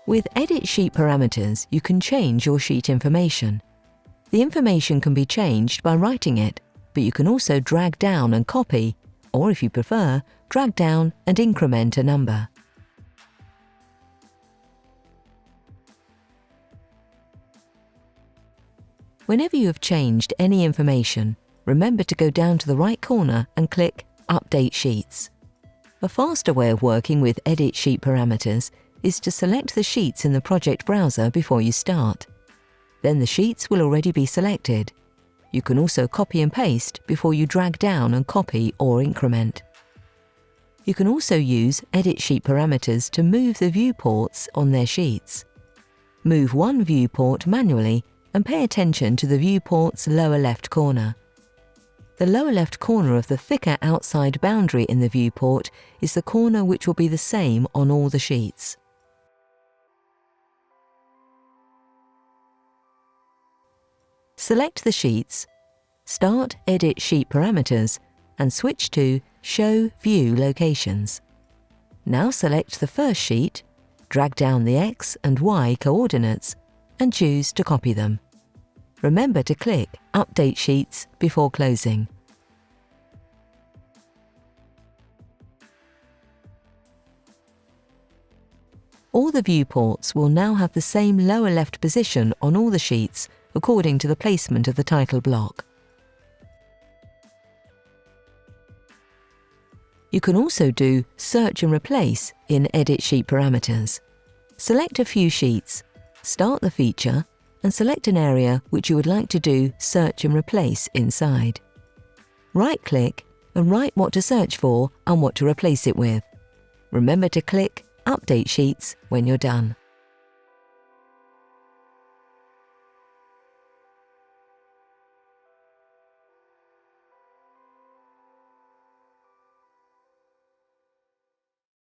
With Edit Sheet Parameters, you can change your sheet information. The information can be changed by writing it, but you can also drag down and copy, or if you prefer, drag down and increment a number. Whenever you have changed any information, remember to go down to the right corner and click Update Sheets. A faster way of working with Edit Sheet Parameters is to select the sheets in the project browser before you start. Then the sheets will already be selected. You can also copy and paste before you drag down and copy or increment. You can also use Edit Sheet Parameters to move the viewports on their sheets. Move one viewport manually and pay attention to the viewport's lower left corner. The lower left corner of the thicker outside boundary in the viewport is the corner which will be the same on all the sheets. Select the sheets, start Edit Sheet Parameters, and switch to Show View Locations. Now select the first sheet, drag down the X and Y coordinates, and choose to copy them. Remember to click Update Sheets before closing. All the viewports will now have the same lower left position on all the sheets according to the placement of the title block. You can also do Search and Replace in Edit Sheet Parameters. Select a few sheets, start the feature, and select an area which you would like to do Search and Replace inside. Right-click and write what to search for and what to replace it with. Remember to click Update Sheets when you're done.